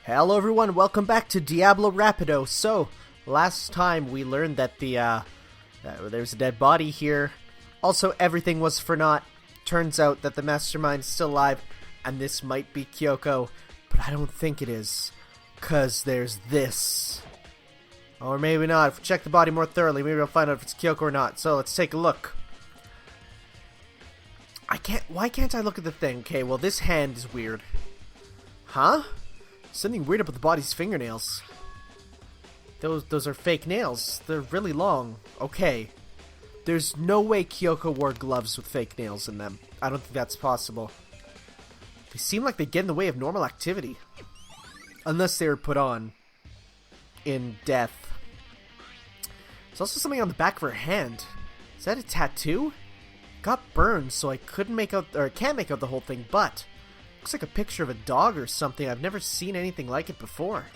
Hello everyone, welcome back to Diablo Rapido. So, last time we learned that there's a dead body here. Also, everything was for naught. Turns out that the mastermind is still alive, and this might be Kyoko, but I don't think it is, 'cause there's this. Or maybe not. If we check the body more thoroughly, maybe we'll find out if it's Kyoko or not. So, let's take a look. Why can't I look at the thing? Okay, well this hand is weird. Huh? Something weird about the body's fingernails. Those are fake nails. They're really long. Okay. There's no way Kyoko wore gloves with fake nails in them. I don't think that's possible. They seem like they get in the way of normal activity. Unless they were put on in death. There's also something on the back of her hand. Is that a tattoo? It got burned, so I couldn't make out, or I can't make out the whole thing, but looks like a picture of a dog or something. I've never seen anything like it before.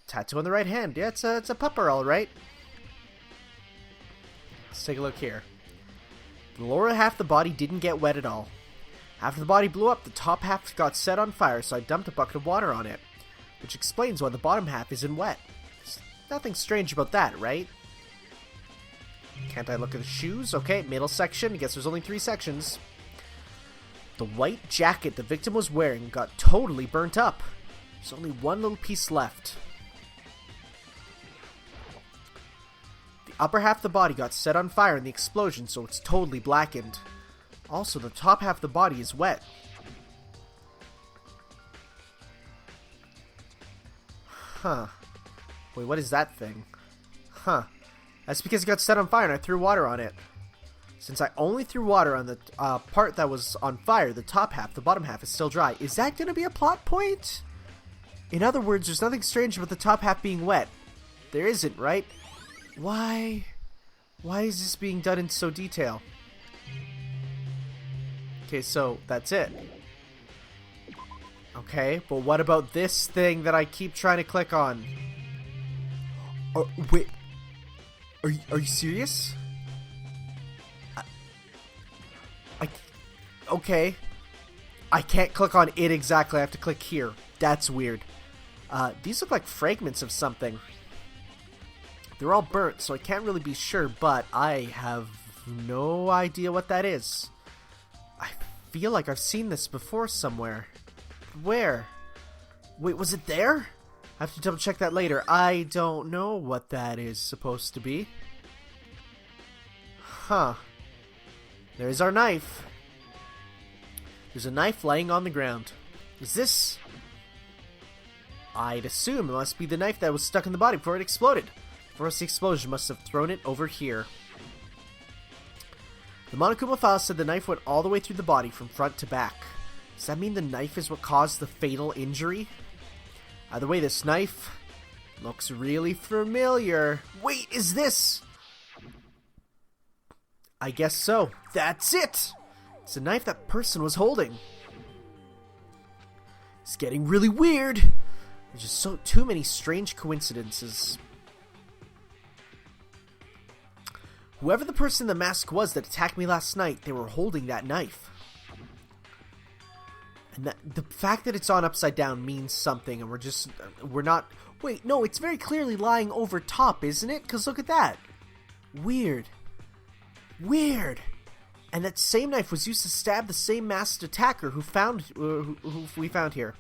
Tattoo on the right hand. Yeah, it's a pupper, alright. Let's take a look here. The lower half of the body didn't get wet at all. After the body blew up, the top half got set on fire, so I dumped a bucket of water on it. Which explains why the bottom half isn't wet. There's nothing strange about that, right? Can't I look at the shoes? Okay, middle section. I guess there's only 3 sections. The white jacket the victim was wearing got totally burnt up. There's only one little piece left. The upper half of the body got set on fire in the explosion, so it's totally blackened. Also, the top half of the body is wet. Huh. Wait, what is that thing? Huh. That's because it got set on fire and I threw water on it. Since I only threw water on the part that was on fire, the top half, the bottom half is still dry. Is that going to be a plot point? In other words, there's nothing strange about the top half being wet. There isn't, right? Why? Why is this being done in so detail? Okay, so that's it. Okay, but what about this thing that I keep trying to click on? Wait. Are you serious? Okay. I can't click on it exactly. I have to click here. That's weird. These look like fragments of something. They're all burnt, so I can't really be sure, but I have no idea what that is. I feel like I've seen this before somewhere. Where? Wait, was it there? I have to double check that later. I don't know what that is supposed to be. Huh. There's our knife. There's a knife laying on the ground. Is this? I'd assume it must be the knife that was stuck in the body before it exploded. First, the explosion must have thrown it over here. The Monokuma file said the knife went all the way through the body from front to back. Does that mean the knife is what caused the fatal injury? Either way, this knife looks really familiar. Wait, is this? I guess so. That's it! It's a knife that person was holding. It's getting really weird. There's just too many strange coincidences. Whoever the person in the mask was that attacked me last night, they were holding that knife. And the fact that it's on upside down means something, and we're not... Wait, no, it's very clearly lying over top, isn't it? Because look at that. Weird. Weird. And that same knife was used to stab the same masked attacker who we found here.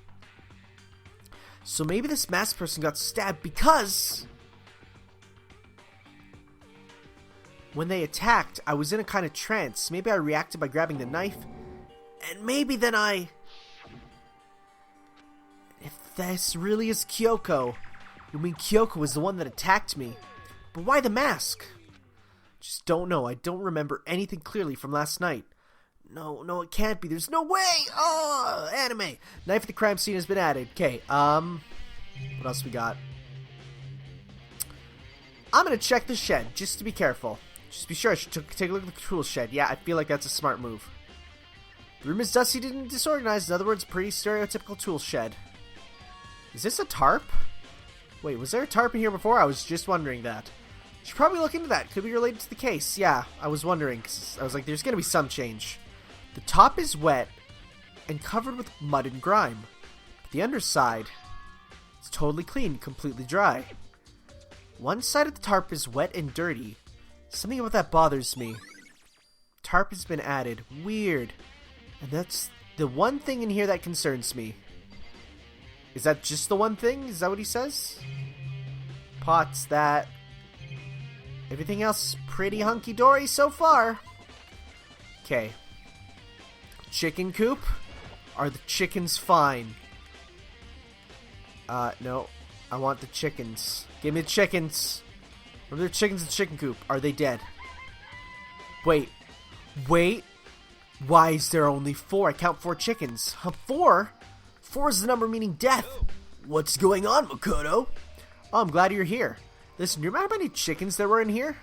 So maybe this masked person got stabbed because when they attacked, I was in a kind of trance. Maybe I reacted by grabbing the knife, and maybe then if this really is Kyoko, you mean Kyoko was the one that attacked me. But why the mask? Just don't know. I don't remember anything clearly from last night. No, it can't be. There's no way! Oh, anime! Knife at the crime scene has been added. Okay, what else we got? I'm gonna check the shed, just to be careful. Just be sure I should take a look at the tool shed. Yeah, I feel like that's a smart move. The room is dusty and disorganized. In other words, pretty stereotypical tool shed. Is this a tarp? Wait, was there a tarp in here before? I was just wondering that. Should probably look into that. Could be related to the case. Yeah, I was wondering. 'Cause I was like, there's going to be some change. The top is wet and covered with mud and grime. But the underside is totally clean, completely dry. One side of the tarp is wet and dirty. Something about that bothers me. Tarp has been added. Weird. And that's the one thing in here that concerns me. Is that just the one thing? Is that what he says? Pots, that. Everything else pretty hunky-dory so far. Okay. Chicken coop? Are the chickens fine? No. I want the chickens. Give me the chickens. What are the chickens in the chicken coop? Are they dead? Wait. Why is there only 4? I count 4 chickens. 4? 4 is the number meaning death. What's going on, Makoto? Oh, I'm glad you're here. Listen, do you remember how many chickens there were in here?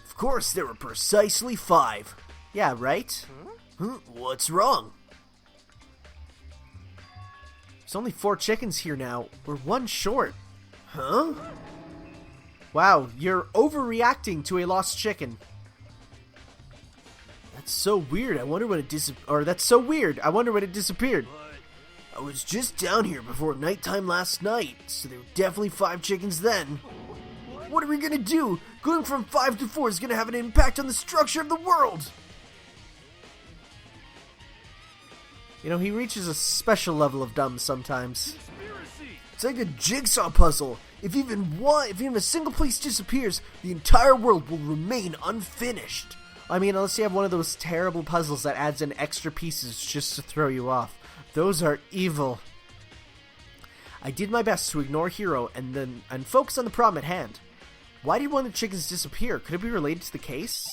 Of course, there were precisely 5. Yeah, right? What's wrong? There's only 4 chickens here now. We're 1 short. Huh? Wow, you're overreacting to a lost chicken. That's so weird. I wonder when it that's so weird. I wonder when it disappeared. I was just down here before nighttime last night, so there were definitely 5 chickens then. What are we gonna do? Going from 5 to 4 is gonna have an impact on the structure of the world. You know, he reaches a special level of dumb sometimes. It's like a jigsaw puzzle. If even a single piece disappears, the entire world will remain unfinished. I mean, unless you have one of those terrible puzzles that adds in extra pieces just to throw you off. Those are evil. I did my best to ignore Hiro and focus on the problem at hand. Why did one of the chickens disappear? Could it be related to the case?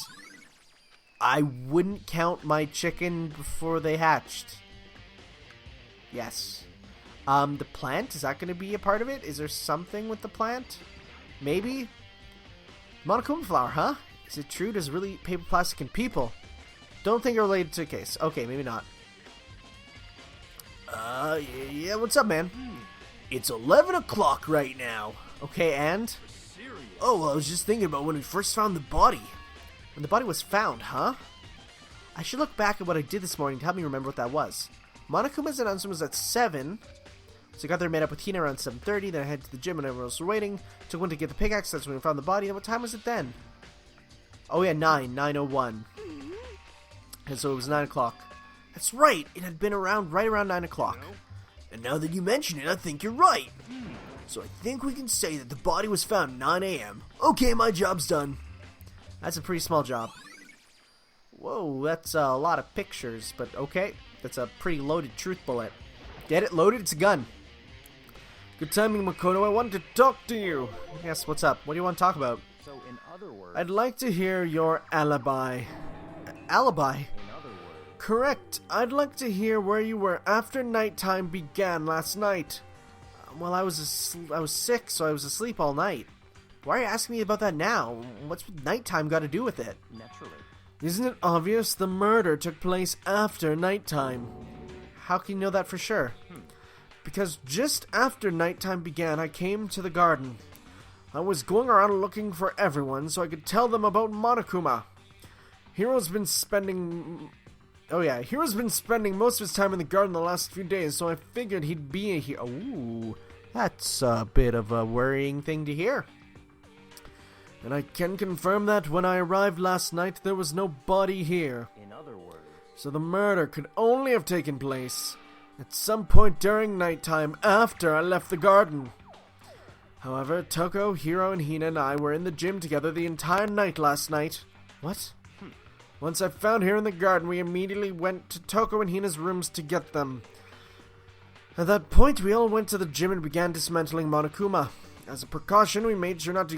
I wouldn't count my chicken before they hatched. Yes. The plant, is that going to be a part of it? Is there something with the plant? Maybe? Monokuma flower, huh? Is it true? Does really paper, plastic, and people? Don't think it's related to the case. Okay, maybe not. Yeah, what's up, man? It's 11 o'clock right now. Okay, and? Oh, I was just thinking about when we first found the body. When the body was found, huh? I should look back at what I did this morning to help me remember what that was. Monokuma's announcement was at 7. So I got there, met up with Hina around 7:30. Then I headed to the gym and everyone else was waiting. Took one to get the pickaxe. That's when we found the body. And what time was it then? Oh yeah, 9:01. And so it was 9 o'clock. That's right. It had been right around 9 o'clock. And now that you mention it, I think you're right. So I think we can say that the body was found 9 a.m. Okay, my job's done. That's a pretty small job. Whoa, that's a lot of pictures, but okay. That's a pretty loaded truth bullet. Get it? Loaded? It's a gun. Good timing, Makoto. I wanted to talk to you. Yes, what's up? What do you want to talk about? So, in other words... I'd like to hear your alibi. Alibi? In other words... Correct. I'd like to hear where you were after nighttime began last night. Well, I was sick, so I was asleep all night. Why are you asking me about that now? What's nighttime got to do with it? Naturally. Isn't it obvious the murder took place after nighttime? How can you know that for sure? Because just after nighttime began, I came to the garden. I was going around looking for everyone so I could tell them about Monokuma. Hiro's been spending most of his time in the garden the last few days, so I figured he'd be here. Ooh, that's a bit of a worrying thing to hear. And I can confirm that when I arrived last night, there was no body here. In other words... So the murder could only have taken place at some point during nighttime after I left the garden. However, Toko, Hiro, and Hina and I were in the gym together the entire night last night. What? Once I found Hiro in the garden, we immediately went to Toko and Hina's rooms to get them. At that point, we all went to the gym and began dismantling Monokuma. As a precaution, we made sure not to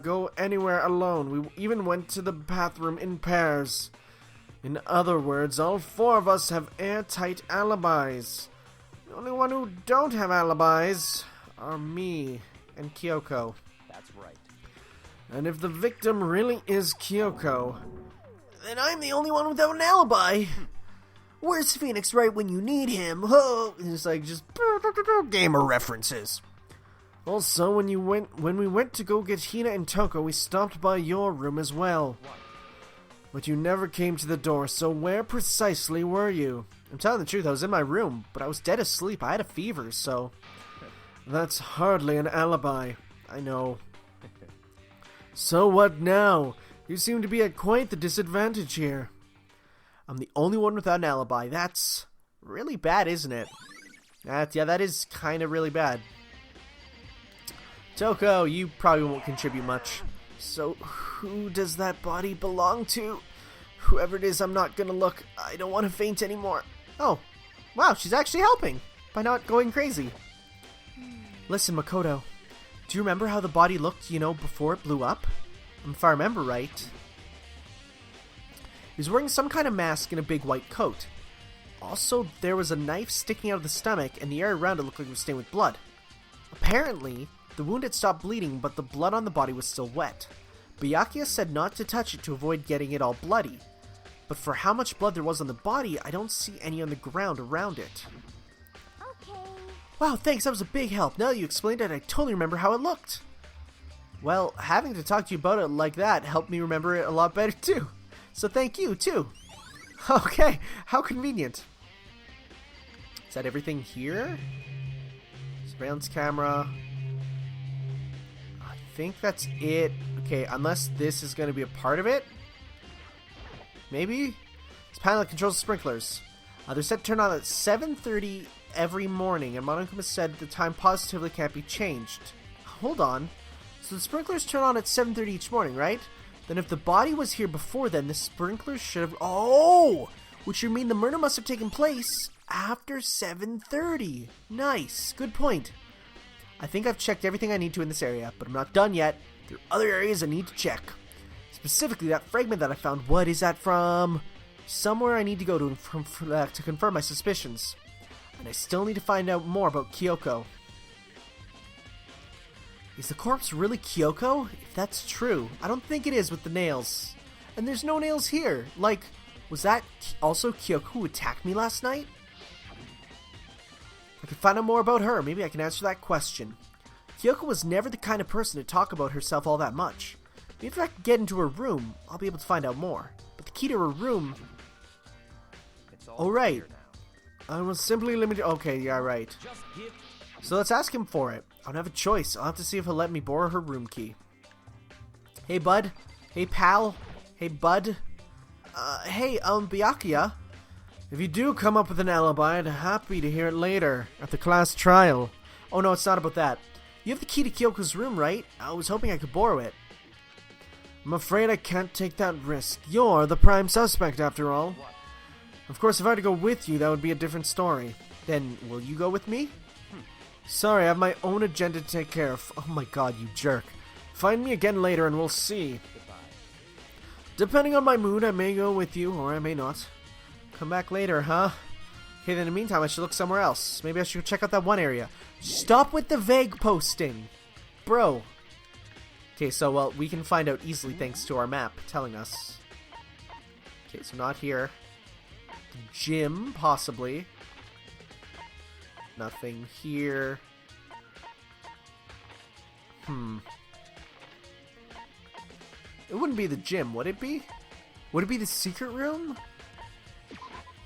go anywhere alone. We even went to the bathroom in pairs. In other words, all 4 of us have airtight alibis. The only one who don't have alibis are me and Kyoko. That's right. And if the victim really is Kyoko, then I'm the only one without an alibi. Where's Phoenix right when you need him? Oh, it's like just gamer references. Also, when we went to go get Hina and Toko, we stopped by your room as well. But you never came to the door, so where precisely were you? I'm telling the truth, I was in my room, but I was dead asleep. I had a fever, so... That's hardly an alibi. I know. So what now? You seem to be at quite the disadvantage here. I'm the only one without an alibi. That's really bad, isn't it? Yeah, that is kind of really bad. Toko, you probably won't contribute much. So, who does that body belong to? Whoever it is, I'm not gonna look. I don't want to faint anymore. Oh, wow, she's actually helping by not going crazy. Listen, Makoto, do you remember how the body looked, before it blew up? If I remember right. He was wearing some kind of mask and a big white coat. Also, there was a knife sticking out of the stomach, and the area around it looked like it was stained with blood. Apparently, the wound had stopped bleeding, but the blood on the body was still wet. Byakuya said not to touch it to avoid getting it all bloody. But for how much blood there was on the body, I don't see any on the ground around it. Okay. Wow, thanks, that was a big help. Now that you explained it, I totally remember how it looked. Well, having to talk to you about it like that helped me remember it a lot better too. So thank you, too. Okay, how convenient. Is that everything here? Surveillance camera. I think that's it. Okay, unless this is going to be a part of it. Maybe? This panel that controls the sprinklers. They're set to turn on at 7:30 every morning, and Monokuma said the time positively can't be changed. Hold on. So the sprinklers turn on at 7:30 each morning, right? Then if the body was here before then, the sprinklers should have... Oh! Which would mean the murder must have taken place after 7:30. Nice. Good point. I think I've checked everything I need to in this area, but I'm not done yet. There are other areas I need to check. Specifically, that fragment that I found. What is that from? Somewhere I need to go to confirm my suspicions. And I still need to find out more about Kyoko. Is the corpse really Kyoko? If that's true, I don't think it is with the nails. And there's no nails here. Like, was that also Kyoko who attacked me last night? I could find out more about her. Maybe I can answer that question. Kyoko was never the kind of person to talk about herself all that much. Maybe if I can get into her room, I'll be able to find out more. But the key to her room... Oh, right. I was simply limited... Okay, yeah, right. So let's ask him for it. I don't have a choice. I'll have to see if he'll let me borrow her room key. Hey, bud. Hey, pal. Hey, bud. Hey, Byakuya. If you do come up with an alibi, I'd be happy to hear it later, at the class trial. Oh, no, it's not about that. You have the key to Kyoko's room, right? I was hoping I could borrow it. I'm afraid I can't take that risk. You're the prime suspect, after all. Of course, if I were to go with you, that would be a different story. Then, will you go with me? Sorry, I have my own agenda to take care of. Oh my god, you jerk. Find me again later and we'll see. Depending on my mood, I may go with you, or I may not. Come back later, huh? Okay, then in the meantime, I should look somewhere else. Maybe I should check out that one area. Stop with the vague posting! Bro. Okay, so, well, we can find out easily thanks to our map telling us. Okay, so not here. The gym, possibly. Nothing here. It wouldn't be the gym, would it be? Would it be the secret room?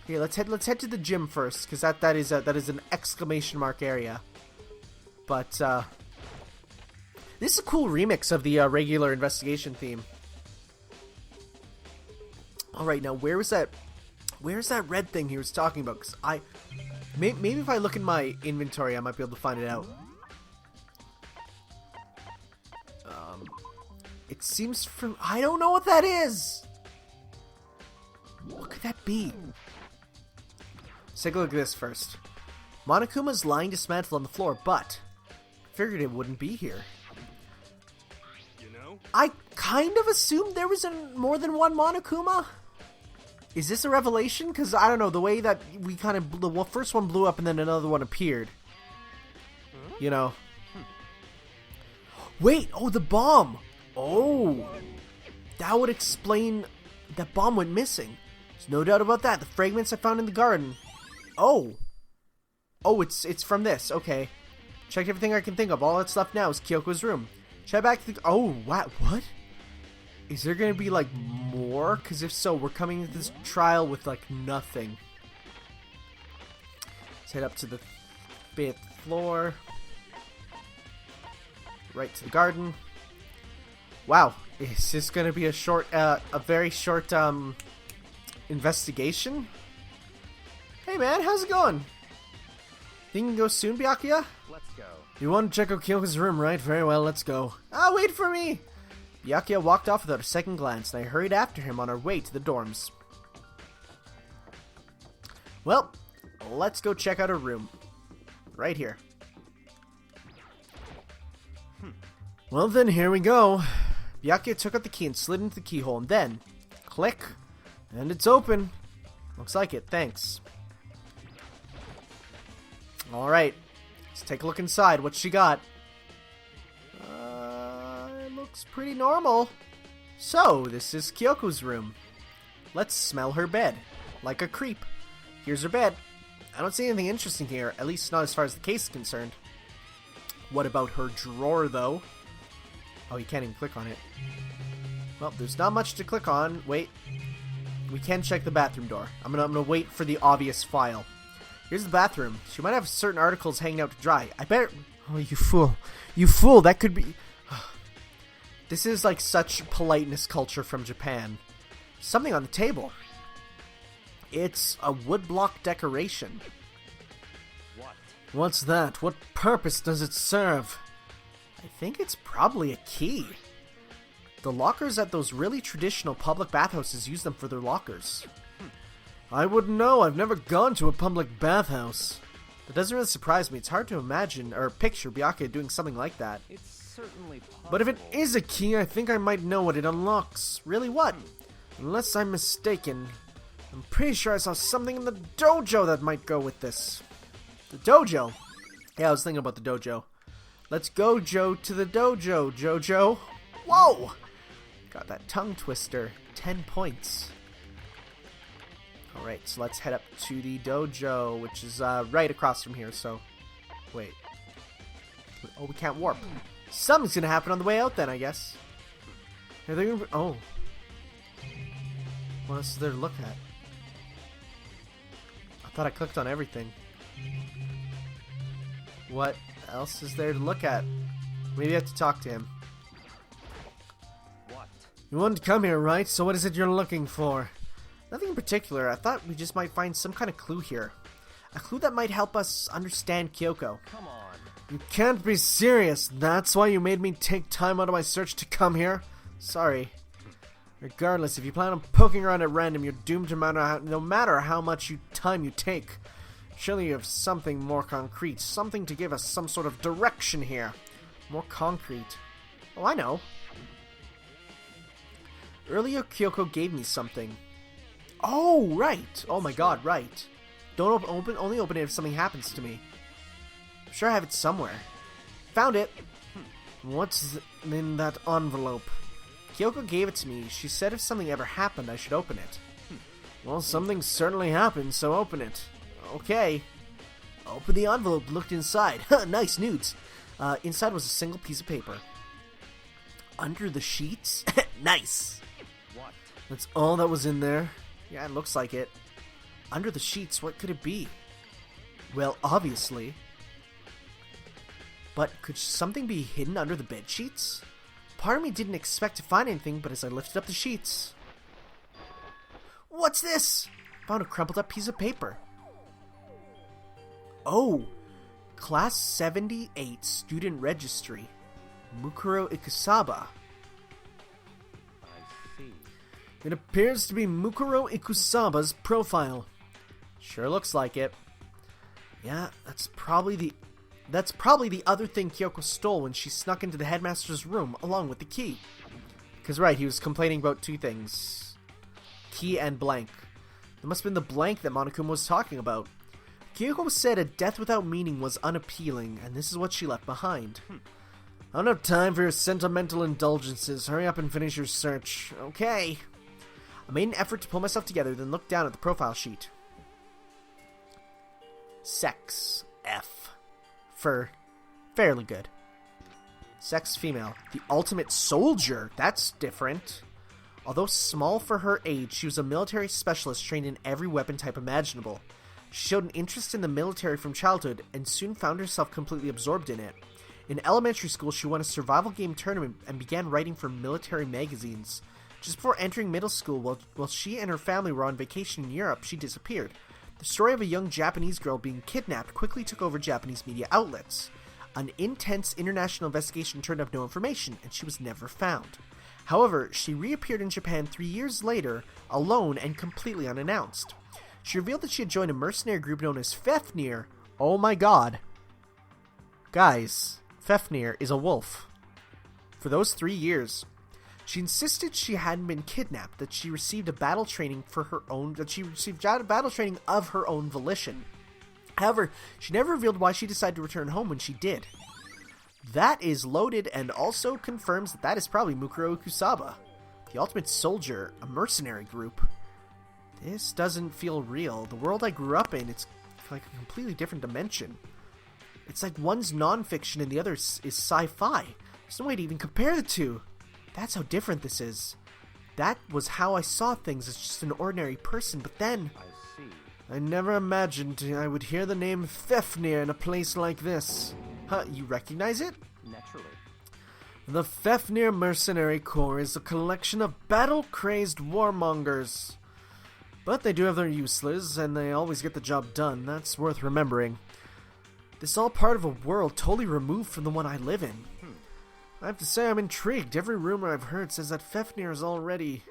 Here, let's head to the gym first, because that is an exclamation mark area. But this is a cool remix of the regular investigation theme. All right, now where's that red thing he was talking about? Because maybe if I look in my inventory, I might be able to find it out. It seems from... I don't know what that is! What could that be? Let's take a look at this first. Monokuma's lying dismantled on the floor, but I figured it wouldn't be here. I kind of assumed there was more than one Monokuma. Is this a revelation? Because, I don't know, the way that we kind of... The first one blew up and then another one appeared. You know. Wait! Oh, the bomb! Oh! That would explain... That bomb went missing. There's no doubt about that. The fragments I found in the garden. Oh! Oh, it's from this. Okay. Checked everything I can think of. All that's left now is Kyoko's room. Check back to the... Oh, wow. What? Is there going to be, like, more? Because if so, we're coming into this trial with, like, nothing. Let's head up to the 5th floor. Right to the garden. Wow. Is this going to be a very short, investigation? Hey, man. How's it going? Think you can go soon, Byakuya? Let's go. You want to check out Kyoko's room, right? Very well, let's go. Ah, wait for me! Byakuya walked off without a second glance, and I hurried after him on our way to the dorms. Well, let's go check out her room. Right here. Well then, here we go. Byakuya took out the key and slid into the keyhole, and then, click, and it's open. Looks like it, thanks. Alright, let's take a look inside. What she got? It looks pretty normal. So, this is Kyoko's room. Let's smell her bed. Like a creep. Here's her bed. I don't see anything interesting here, at least not as far as the case is concerned. What about her drawer, though? Oh, you can't even click on it. Well, there's not much to click on. Wait. We can check the bathroom door. I'm gonna wait for the obvious file. Here's the bathroom. She might have certain articles hanging out to dry. I better... Oh, you fool. You fool. That could be... This is like such politeness culture from Japan. Something on the table. It's a woodblock decoration. What? What's that? What purpose does it serve? I think it's probably a key. The lockers at those really traditional public bathhouses use them for their lockers. I wouldn't know. I've never gone to a public bathhouse. That doesn't really surprise me. It's hard to imagine or picture Byakuya doing something like that. It's certainly possible. But if it is a key, I think I might know what it unlocks. Really, what? Unless I'm mistaken, I'm pretty sure I saw something in the dojo that might go with this. The dojo? Yeah, I was thinking about the dojo. Let's go, Joe, to the dojo, Jojo. Whoa! Got that tongue twister. 10 points. Alright, so let's head up to the dojo, which is right across from here, so... Wait. Oh, we can't warp. Something's gonna happen on the way out then, I guess. Are they gonna... Oh. What else is there to look at? I thought I clicked on everything. What else is there to look at? Maybe I have to talk to him. What? You wanted to come here, right? So what is it you're looking for? Nothing in particular. I thought we just might find some kind of clue here. A clue that might help us understand Kyoko. Come on. You can't be serious. That's why you made me take time out of my search to come here? Sorry. Regardless, if you plan on poking around at random, you're doomed no matter how much time you take. Surely you have something more concrete. Something to give us some sort of direction here. More concrete. Oh, I know. Earlier, Kyoko gave me something. Oh, right. Oh my god, right. Don't only open it if something happens to me. I'm sure I have it somewhere. Found it. What's in that envelope? Kyoko gave it to me. She said if something ever happened, I should open it. Well, something certainly happened, so open it. Okay. Open the envelope, looked inside. Nice nudes. Inside was a single piece of paper. Under the sheets? Nice. What? That's all that was in there. Yeah, it looks like it. Under the sheets, what could it be? Well, obviously. But could something be hidden under the bed sheets? Part of me didn't expect to find anything, but as I lifted up the sheets... What's this? Found a crumpled up piece of paper. Oh! Class 78 Student Registry. Mukuro Ikusaba. It appears to be Mukuro Ikusaba's profile. Sure looks like it. Yeah, that's probably the other thing Kyoko stole when she snuck into the headmaster's room along with the key. Because right, he was complaining about two things. Key and blank. It must have been the blank that Monokuma was talking about. Kyoko said a death without meaning was unappealing, and this is what she left behind. I don't have time for your sentimental indulgences. Hurry up and finish your search. Okay. I made an effort to pull myself together, then looked down at the profile sheet. Sex. F. For Fairly good. Sex female. The ultimate soldier. That's different. Although small for her age, she was a military specialist trained in every weapon type imaginable. She showed an interest in the military from childhood and soon found herself completely absorbed in it. In elementary school, she won a survival game tournament and began writing for military magazines. Just before entering middle school, while she and her family were on vacation in Europe, she disappeared. The story of a young Japanese girl being kidnapped quickly took over Japanese media outlets. An intense international investigation turned up no information, and she was never found. However, she reappeared in Japan 3 years later, alone and completely unannounced. She revealed that she had joined a mercenary group known as Fefnir. Oh my god. Guys, Fefnir is a wolf. For those 3 years, she insisted she hadn't been kidnapped, that she received battle training of her own volition. However, she never revealed why she decided to return home when she did. That is loaded and also confirms that is probably Mukuro Ikusaba, the ultimate soldier, a mercenary group. This doesn't feel real. The world I grew up in, it's like a completely different dimension. It's like one's non-fiction and the other is sci-fi. There's no way to even compare the two. That's how different this is. That was how I saw things as just an ordinary person, but then I never imagined I would hear the name Fefnir in a place like this. Huh, you recognize it? Naturally. The Fafnir Mercenary Corps is a collection of battle-crazed warmongers. But they do have their useless, and they always get the job done. That's worth remembering. This is all part of a world totally removed from the one I live in. I have to say I'm intrigued. Every rumor I've heard says that Fefnir is already...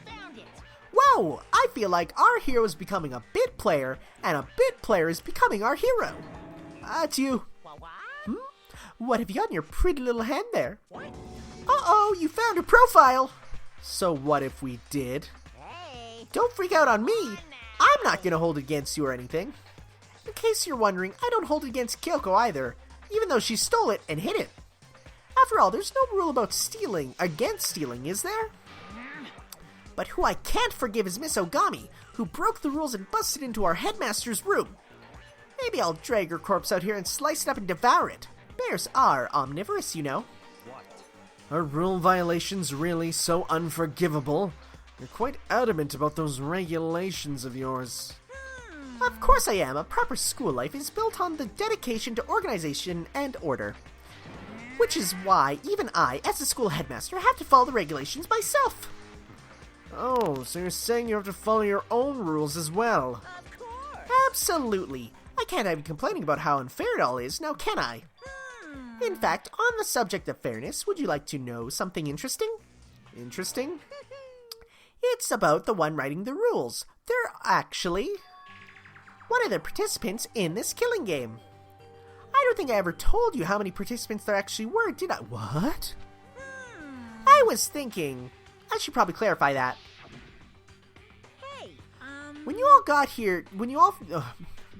Found it. Whoa! I feel like our hero is becoming a bit player, and a bit player is becoming our hero. That's you. What? What have you got in your pretty little hand there? What? Uh-oh, you found her profile. So what if we did? Hey. Don't freak out on me. I'm not going to hold it against you or anything. In case you're wondering, I don't hold it against Kyoko either, even though she stole it and hid it. After all, there's no rule about against stealing, is there? But who I can't forgive is Miss Ogami, who broke the rules and busted into our headmaster's room. Maybe I'll drag her corpse out here and slice it up and devour it. Bears are omnivorous, you know. What? Are rule violations really so unforgivable? You're quite adamant about those regulations of yours. Of course I am. A proper school life is built on the dedication to organization and order. Which is why even I, as a school headmaster, have to follow the regulations myself. Oh, so you're saying you have to follow your own rules as well? Of course. Absolutely. I can't have you complaining about how unfair it all is, now can I? In fact, on the subject of fairness, would you like to know something interesting? Interesting? It's about the one writing the rules. They're actually one of the participants in this killing game. I don't think I ever told you how many participants there actually were, did I? What? I was thinking, I should probably clarify that. Hey, When you all got here,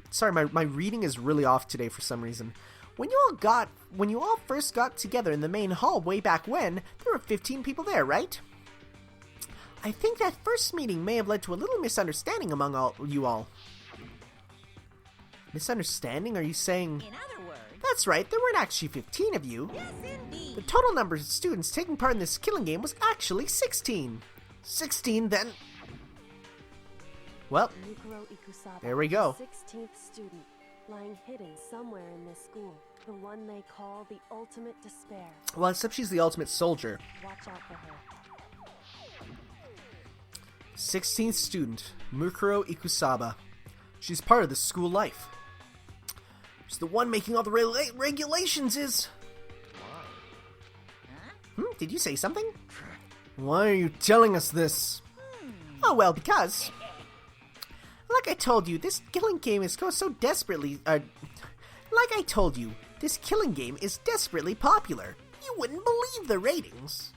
sorry, my reading is really off today for some reason. When you all first got together in the main hall way back when, there were 15 people there, right? I think that first meeting may have led to a little misunderstanding among you all. Misunderstanding? Are you saying... in other words. That's right, there weren't actually 15 of you. Yes, indeed. The total number of students taking part in this killing game was actually 16. 16 then... Well, Mukuro Ikusaba, there we go. 16th student, lying hidden somewhere in this school. The one they call the ultimate despair. Well, except she's the ultimate soldier. Watch out for her. 16th student, Mukuro Ikusaba. She's part of the school life. She's the one making all the regulations is... Did you say something? Why are you telling us this? Oh, well, because... Like I told you, this killing game is so desperately... Like I told you, this killing game is desperately popular. You wouldn't believe the ratings.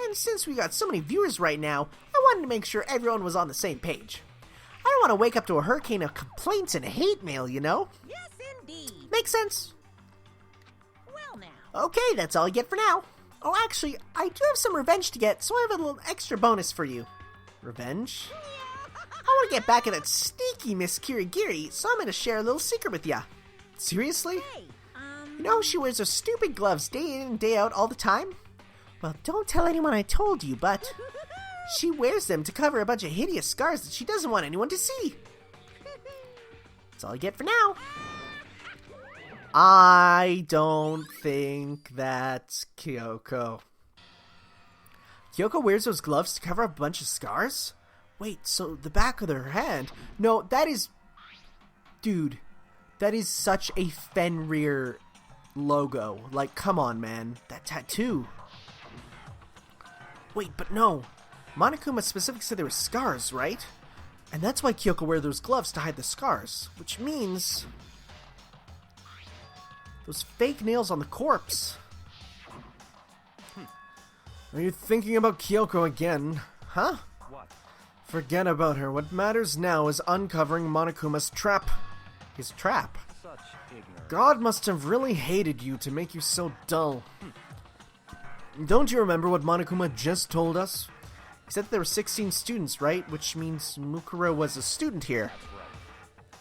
And since we got so many viewers right now, I wanted to make sure everyone was on the same page. I don't want to wake up to a hurricane of complaints and hate mail, you know? Yes, indeed. Make sense? Well, now. Okay, that's all you get for now. Oh, actually, I do have some revenge to get, so I have a little extra bonus for you. Revenge? I want to get back at that sneaky Miss Kirigiri, so I'm going to share a little secret with ya. Seriously? Hey, You know she wears those stupid gloves day in and day out all the time? Well, don't tell anyone I told you, but she wears them to cover a bunch of hideous scars that she doesn't want anyone to see. That's all I get for now. I don't think that's Kyoko. Kyoko wears those gloves to cover up a bunch of scars? Wait, so the back of her hand? No, that is... Dude, that is such a Fenrir logo. Like, come on, man. That tattoo. Wait, but no. Monokuma specifically said there were scars, right? And that's why Kyoko wears those gloves to hide the scars. Which means... those fake nails on the corpse. Are you thinking about Kyoko again? Huh? What? Forget about her. What matters now is uncovering Monokuma's trap. His trap? Such ignorance. God must have really hated you to make you so dull. Don't you remember what Monokuma just told us? He said that there were 16 students, right? Which means Mukuro was a student here. That's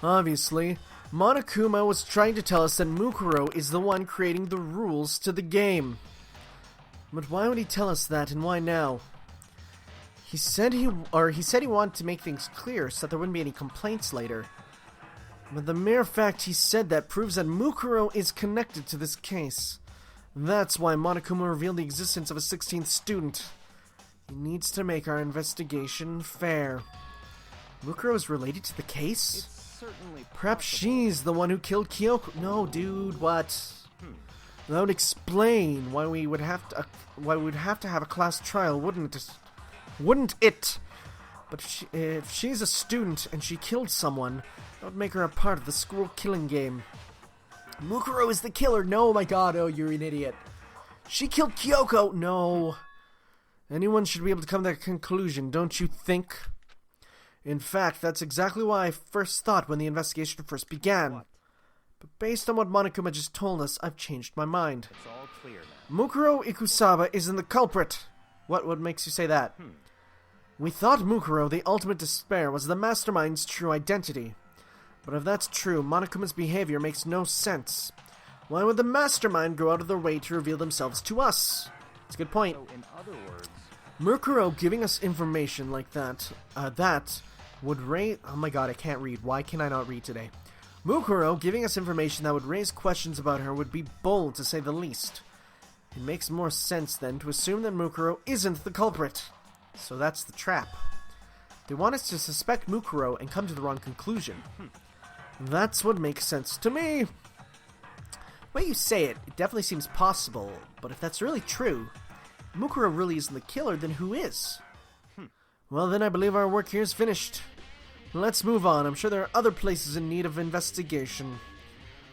right. Obviously, Monokuma was trying to tell us that Mukuro is the one creating the rules to the game. But why would he tell us that, and why now? He said he wanted to make things clear so that there wouldn't be any complaints later. But the mere fact he said that proves that Mukuro is connected to this case. That's why Monokuma revealed the existence of a 16th student. He needs to make our investigation fair. Mukuro is related to the case? It's certainly Perhaps possible. she's the one who killed Kyoko. No, dude, what? That would explain why we would have to have a class trial, wouldn't it? Wouldn't it? But if she's a student and she killed someone, that would make her a part of the school killing game. Mukuro is the killer. No, my God. Oh, you're an idiot. She killed Kyoko. No. Anyone should be able to come to that conclusion, don't you think? In fact, that's exactly why I first thought when the investigation first began. What? But based on what Monokuma just told us, I've changed my mind. It's all clear now. Mukuro Ikusaba isn't the culprit. What makes you say that? We thought Mukuro, the ultimate despair, was the mastermind's true identity. But if that's true, Monokuma's behavior makes no sense. Why would the mastermind go out of their way to reveal themselves to us? That's a good point. So, in other words, Mukuro giving us information like that, would raise... Oh my God, I can't read. Why can I not read today? Mukuro giving us information that would raise questions about her would be bold, to say the least. It makes more sense, then, to assume that Mukuro isn't the culprit. So that's the trap. They want us to suspect Mukuro and come to the wrong conclusion. That's what makes sense to me. The way you say it, it definitely seems possible, but if that's really true, if Mukuro really isn't the killer, then who is? Well, then I believe our work here is finished. Let's move on. I'm sure there are other places in need of investigation.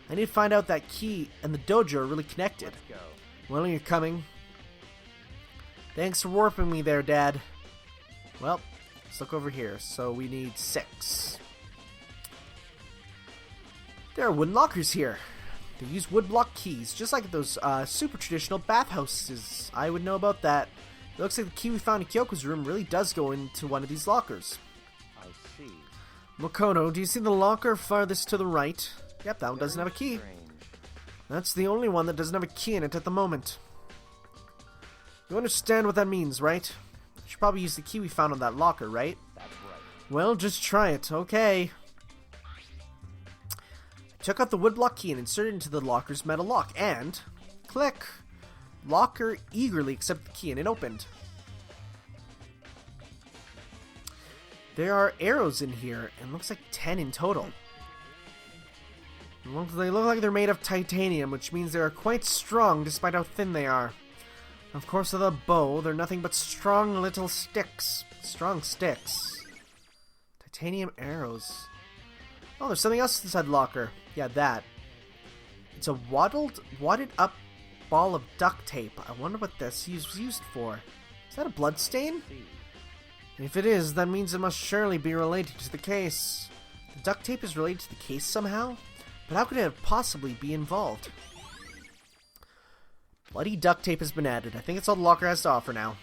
I need to find out that key and the dojo are really connected. go. Well, you're coming. Thanks for warping me there, Dad. Well, let's look over here. So we need 6. There are wooden lockers here. They use wood block keys, just like those super traditional bathhouses. I would know about that. It looks like the key we found in Kyoko's room really does go into one of these lockers. I see. Mokono, do you see the locker farthest to the right? Yep, that one doesn't have a key. Strange. That's the only one that doesn't have a key in it at the moment. You understand what that means, right? You should probably use the key we found on that locker, right? That's right. Well, just try it, okay. I took out the woodblock key and inserted it into the locker's metal lock, and... click! Locker eagerly accepted the key and it opened. There are arrows in here, and looks like 10 in total. They look like they're made of titanium, which means they are quite strong despite how thin they are. Of course, with a bow, they're nothing but strong little sticks. Strong sticks. Titanium arrows. Oh, there's something else inside the locker. Yeah, that. It's a wadded up ball of duct tape. I wonder what this is used for. Is that a blood stain? See. If it is, that means it must surely be related to the case. The duct tape is related to the case somehow? But how could it have possibly be involved? Bloody duct tape has been added. I think it's all the locker has to offer now.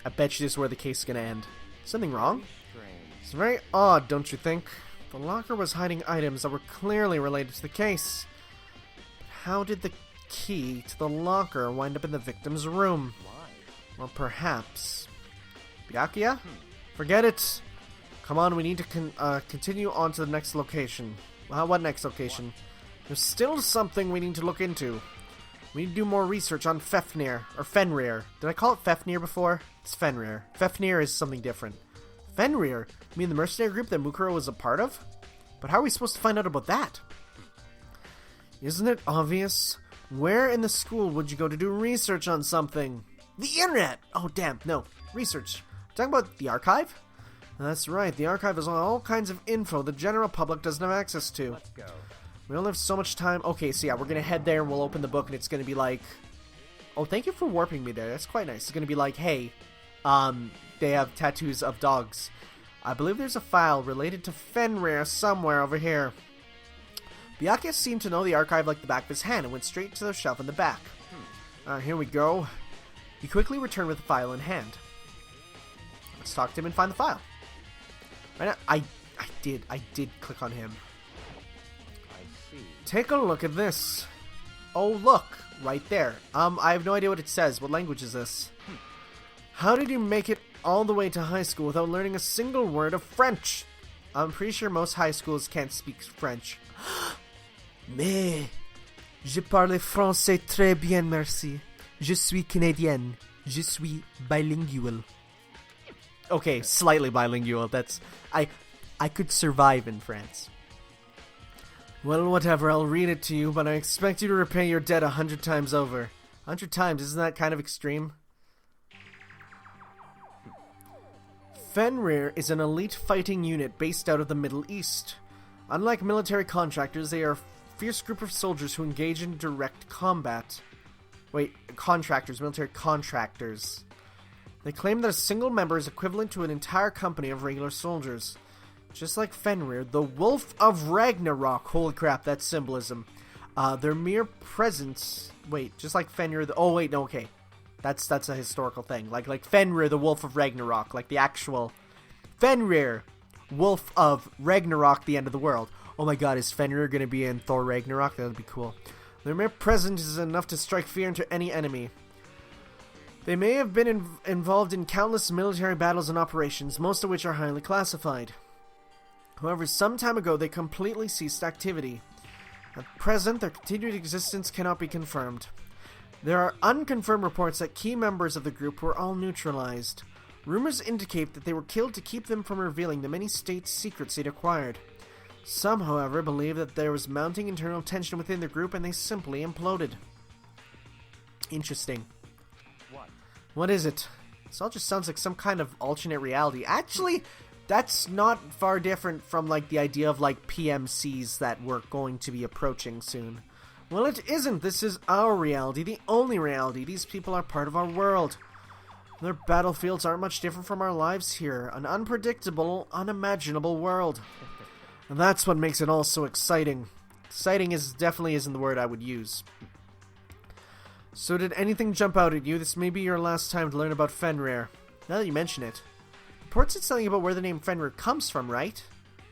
I bet you this is where the case is going to end. Something wrong? Strange. It's very odd, don't you think? The locker was hiding items that were clearly related to the case. how did the key to the locker wind up in the victim's room? Why? Well, perhaps. Byakuya? Forget it. Come on, we need to continue on to the next location. What next location? There's still something we need to look into. We need to do more research on Fefnir, or Fenrir. Did I call it Fefnir before? It's Fenrir. Fefnir is something different. Fenrir? You mean the mercenary group that Mukuro was a part of? But how are we supposed to find out about that? Isn't it obvious? Where in the school would you go to do research on something? The internet! Oh, damn, no. Research. Talking about the archive? That's right, the archive is all kinds of info the general public doesn't have access to. Let's go. We only have so much time. Okay, so yeah, we're gonna head there and we'll open the book and it's gonna be like... Oh, thank you for warping me there. That's quite nice. It's gonna be like, hey, they have tattoos of dogs. I believe there's a file related to Fenrir somewhere over here. Byakuya seemed to know the archive like the back of his hand and went straight to the shelf in the back. Here we go. He quickly returned with the file in hand. Let's talk to him and find the file. Right now, I did click on him. I see. Take a look at this. Oh, look. Right there. I have no idea what it says. What language is this? How did you make it all the way to high school without learning a single word of French? I'm pretty sure most high schools can't speak French. Mais, je parle français très bien, merci. Je suis canadienne. Je suis bilingual. Okay, slightly bilingual. That's... I could survive in France. Well, whatever, I'll read it to you, but I expect you to repay your debt 100 times over. 100 times, isn't that kind of extreme? Fenrir is an elite fighting unit based out of the Middle East. Unlike military contractors, they are a fierce group of soldiers who engage in direct combat. Wait, contractors, military contractors. They claim that a single member is equivalent to an entire company of regular soldiers. Just like Fenrir, the Wolf of Ragnarok. Holy crap, that's symbolism. Their mere presence... Wait, just like Fenrir... Oh, wait, no, okay. That's a historical thing. Like Fenrir, the Wolf of Ragnarok. Like the actual... Fenrir, Wolf of Ragnarok, the end of the world. Oh my god, is Fenrir going to be in Thor Ragnarok? That would be cool. Their mere presence is enough to strike fear into any enemy. They may have been involved in countless military battles and operations, most of which are highly classified. However, some time ago they completely ceased activity. At present, their continued existence cannot be confirmed. There are unconfirmed reports that key members of the group were all neutralized. Rumors indicate that they were killed to keep them from revealing the many state secrets they'd acquired. Some, however, believe that there was mounting internal tension within the group and they simply imploded. Interesting. What is it? This all just sounds like some kind of alternate reality. Actually, that's not far different from like the idea of like PMCs that we're going to be approaching soon. Well, it isn't. This is our reality, the only reality. These people are part of our world. Their battlefields aren't much different from our lives here. An unpredictable, unimaginable world. And that's what makes it all so exciting. Exciting definitely isn't the word I would use. So did anything jump out at you? This may be your last time to learn about Fenrir. Now that you mention it. Reports said something about where the name Fenrir comes from, right?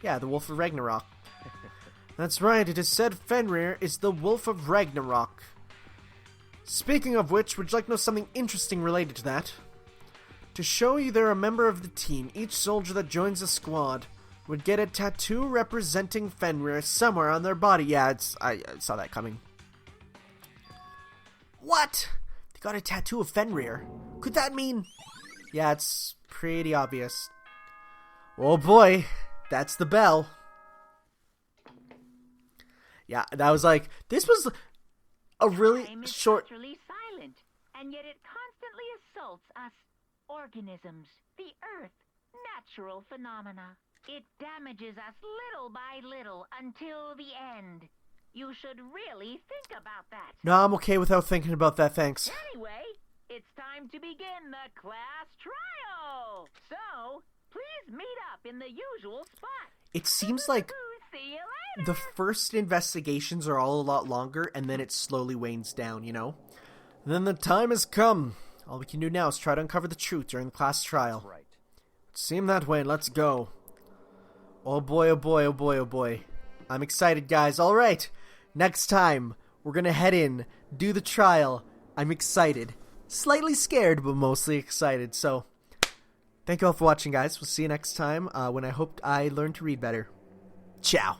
Yeah, the Wolf of Ragnarok. That's right, it is said Fenrir is the Wolf of Ragnarok. Speaking of which, would you like to know something interesting related to that? To show you they're a member of the team, each soldier that joins the squad would get a tattoo representing Fenrir somewhere on their body. Yeah, I saw that coming. What? They got a tattoo of Fenrir. Could that mean... Yeah, it's pretty obvious. Oh boy, that's the bell. Yeah, that was like... This was a really Time is short... utterly silent, and yet it constantly assaults us organisms, the Earth, natural phenomena. It damages us little by little until the end. You should really think about that. No, I'm okay without thinking about that, thanks. Anyway, it's time to begin the class trial. So, please meet up in the usual spot. It seems like See you later. the first investigations are all a lot longer, and then it slowly wanes down, you know? Then the time has come. All we can do now is try to uncover the truth during the class trial. Right. It seemed that way, let's go. Oh boy, oh boy, oh boy, oh boy. I'm excited, guys. Alright, next time, We're gonna head in, do the trial. I'm excited. Slightly scared, but mostly excited. So, thank you all for watching, guys. We'll see you next time when I hope I learn to read better. Ciao.